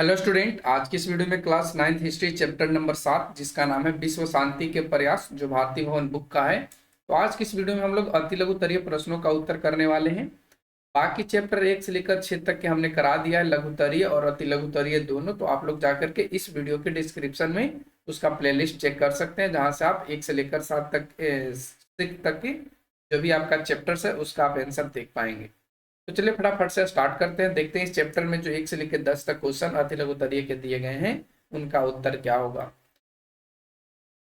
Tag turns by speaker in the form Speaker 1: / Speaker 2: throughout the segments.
Speaker 1: Hello student, आज की इस वीडियो में class 9th history chapter number 7 जिसका नाम है विश्व शांति के प्रयास, जो भारतीय भवन बुक का है। तो आज की इस वीडियो में हम लोग अति लघुत्तरीय प्रश्नों का उत्तर करने वाले हैं। बाकी चैप्टर 1 से लेकर 6 तक के हमने करा दिया है, लघुत्तरीय और अति लघुत्तरीय दोनों। तो आप लोग जाकर के इस वीडियो के डिस्क्रिप्शन में उसका प्लेलिस्ट चेक कर सकते हैं, जहां से आप 1 से लेकर 7 तक 6 तक की जो भी आपका चैप्टर्स है उसका आप आंसर देख पाएंगे। तो चलिए फटाफट से स्टार्ट करते हैं, देखते हैं इस चैप्टर में जो 1 से लेकर 10 तक क्वेश्चन अति लघुत्तरीय के दिए गए हैं उनका उत्तर क्या होगा।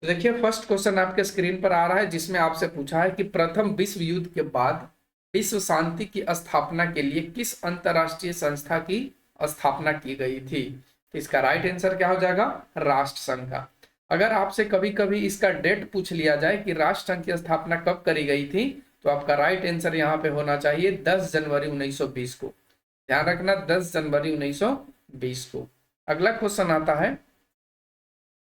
Speaker 1: तो देखिए फर्स्ट क्वेश्चन आपके स्क्रीन पर आ रहा है, जिसमें आपसे पूछा है कि प्रथम विश्व युद्ध के बाद विश्व शांति की स्थापना के लिए किस अंतरराष्ट्रीय संस्था की स्थापना की गई थी। तो इसका राइट आंसर क्या हो जाएगा, राष्ट्र संघ का। अगर आपसे कभी कभी इसका डेट पूछ लिया जाए कि राष्ट्र संघ की स्थापना कब करी गई थी, तो आपका राइट आंसर यहाँ पे होना चाहिए 10 जनवरी 1920 को। ध्यान रखना, 10 जनवरी 1920 को। अगला क्वेश्चन आता है,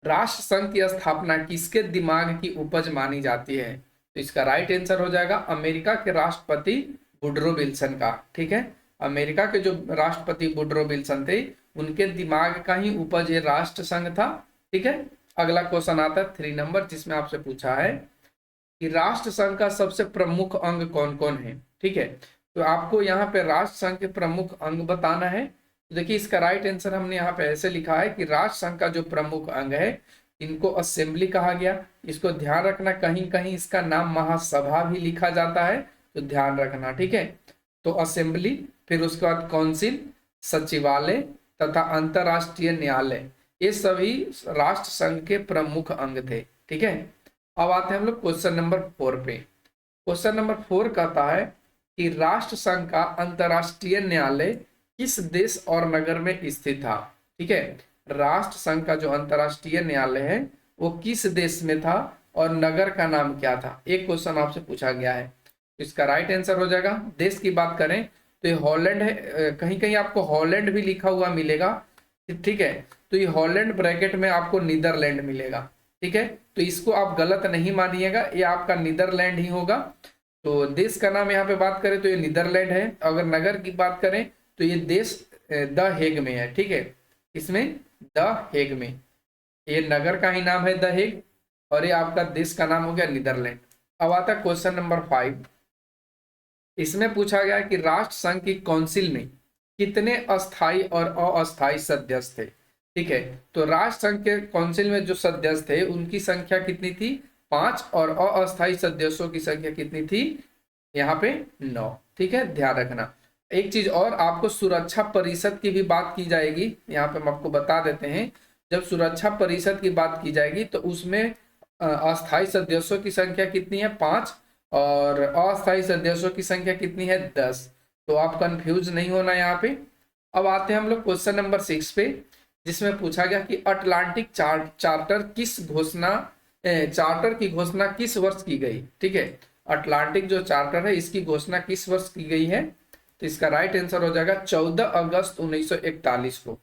Speaker 1: राष्ट्र संघ की स्थापना किसके दिमाग की उपज मानी जाती है। तो इसका राइट आंसर हो जाएगा अमेरिका के राष्ट्रपति वुडरो विल्सन का। ठीक है, अमेरिका के जो राष्ट्रपति वुडरो विल्सन थे उनके दिमाग का ही उपज ये राष्ट्र संघ था। ठीक है, अगला क्वेश्चन आता है 3 नंबर, जिसमें आपसे पूछा है कि राष्ट्र संघ का सबसे प्रमुख अंग कौन कौन है। ठीक है, तो आपको यहाँ पे राष्ट्र संघ के प्रमुख अंग बताना है। तो देखिए इसका राइट आंसर हमने यहाँ पे ऐसे लिखा है कि राष्ट्र संघ का जो प्रमुख अंग है इनको असेंबली कहा गया। इसको ध्यान रखना, कहीं कहीं इसका नाम महासभा भी लिखा जाता है, तो ध्यान रखना। ठीक है, तो असेंबली, फिर उसके बाद काउंसिल, सचिवालय तथा अंतरराष्ट्रीय न्यायालय, ये सभी राष्ट्र संघ के प्रमुख अंग थे। ठीक है, अब आते हैं हम लोग क्वेश्चन नंबर 4 पे। क्वेश्चन नंबर 4 कहता है कि राष्ट्र संघ का अंतरराष्ट्रीय न्यायालय किस देश और नगर में स्थित था। ठीक है, राष्ट्र संघ का जो अंतरराष्ट्रीय न्यायालय है वो किस देश में था और नगर का नाम क्या था, एक क्वेश्चन आपसे पूछा गया है। तो इसका राइट आंसर हो जाएगा, देश की बात करें तो ये हॉलैंड है। कहीं कहीं आपको हॉलैंड भी लिखा हुआ मिलेगा। ठीक है, तो ये हॉलैंड ब्रैकेट में आपको नीदरलैंड मिलेगा। ठीक है, तो इसको आप गलत नहीं मानिएगा, ये आपका नीदरलैंड ही होगा। तो देश का नाम यहाँ पे बात करें तो ये नीदरलैंड है। अगर नगर की बात करें तो ये देश द हेग में है। ठीक है, इसमें द हेग में, ये नगर का ही नाम है द हेग, और ये आपका देश का नाम हो गया नीदरलैंड। अब आता है क्वेश्चन नंबर 5। इसमें पूछा गया कि राष्ट्र संघ की काउंसिल में कितने अस्थायी और अस्थायी सदस्य थे। ठीक है, तो राष्ट्र संघ के काउंसिल में जो सदस्य थे उनकी संख्या कितनी थी, 5, और अस्थायी सदस्यों की संख्या कितनी थी, यहाँ पे 9। ठीक है, ध्यान रखना। एक चीज और, आपको सुरक्षा परिषद की भी बात की जाएगी, यहाँ पे हम आपको बता देते हैं। जब सुरक्षा परिषद की बात की जाएगी तो उसमें अस्थायी सदस्यों की संख्या कितनी है, 5, और अस्थायी सदस्यों की संख्या कितनी है, 10। तो आप कंफ्यूज नहीं होना यहाँ पे। अब आते हैं हम लोग क्वेश्चन नंबर 6 पे, जिसमें पूछा गया कि अटलांटिक चार्टर की घोषणा किस वर्ष की गई। ठीक है, अटलांटिक जो चार्टर है इसकी घोषणा किस वर्ष की गई है। तो इसका राइट आंसर हो जाएगा 14 अगस्त 1941 को।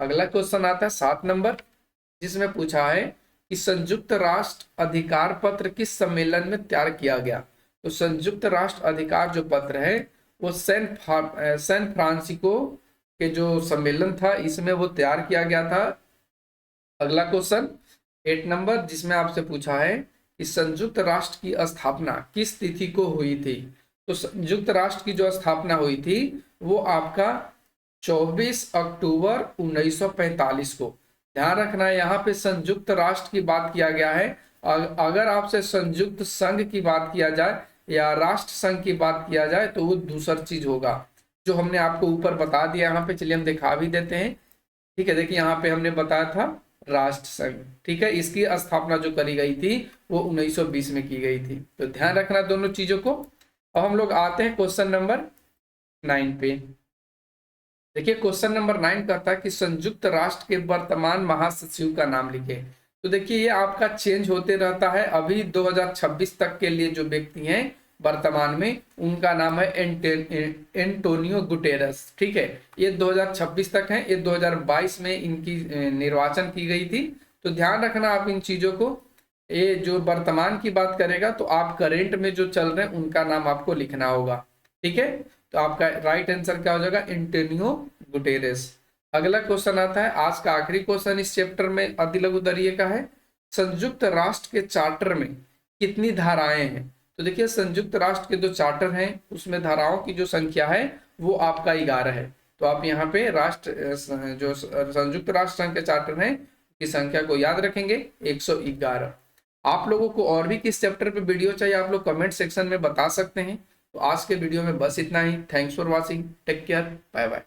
Speaker 1: अगला क्वेश्चन आता है 7 नंबर, जिसमें पूछा है कि संयुक्त राष्ट्र अधिकार पत्र किस सम्मेलन में तैयार किया गया। तो संयुक्त राष्ट्र अधिकार जो पत्र है वो सैन फ्रांसिस्को के जो सम्मेलन था इसमें वो तैयार किया गया था। अगला क्वेश्चन 8 नंबर, जिसमें आपसे पूछा है कि संयुक्त राष्ट्र की स्थापना किस तिथि को हुई थी। तो संयुक्त राष्ट्र की जो स्थापना हुई थी वो आपका 24 अक्टूबर 1945 को। ध्यान रखना है, यहाँ पे संयुक्त राष्ट्र की बात किया गया है। अगर आपसे संयुक्त संघ की बात किया जाए या राष्ट्र संघ की बात किया जाए तो वो दूसरी चीज होगा, जो हमने आपको ऊपर बता दिया। यहाँ पे चलिए हम दिखा भी देते हैं। ठीक है, देखिए यहाँ पे हमने बताया था राष्ट्र संघ। ठीक है, इसकी स्थापना जो करी गई थी वो 1920 में की गई थी। तो ध्यान रखना दोनों चीजों को। अब हम लोग आते हैं क्वेश्चन नंबर 9 पे। देखिए क्वेश्चन नंबर 9 कहता है कि संयुक्त राष्ट्र के वर्तमान महासचिव का नाम लिखे। तो देखिए ये आपका चेंज होते रहता है। अभी 2026 तक के लिए जो व्यक्ति हैं वर्तमान में, उनका नाम है एंटोनियो गुटेरस। ठीक है, ये 2026 तक है, ये 2022 में इनकी निर्वाचन की गई थी। तो ध्यान रखना आप इन चीजों को। ये जो वर्तमान की बात करेगा तो आप करेंट में जो चल रहे हैं उनका नाम आपको लिखना होगा। ठीक है, तो आपका राइट आंसर क्या हो जाएगा, एंटोनियो गुटेरेस। अगला क्वेश्चन आता है, आज का आखिरी क्वेश्चन इस चैप्टर में अति लघु स्तरीय का है, संयुक्त राष्ट्र के चार्टर में कितनी धाराएं हैं। तो देखिए संयुक्त राष्ट्र के जो चार्टर हैं उसमें धाराओं की जो संख्या है वो आपका 11 है। तो आप यहाँ पे राष्ट्र जो संयुक्त राष्ट्र संघ के चार्टर हैं की संख्या को याद रखेंगे 111। आप लोगों को और भी किस चैप्टर पे वीडियो चाहिए आप लोग कमेंट सेक्शन में बता सकते हैं। तो आज के वीडियो में बस इतना ही। Thanks for watching, take care, bye bye.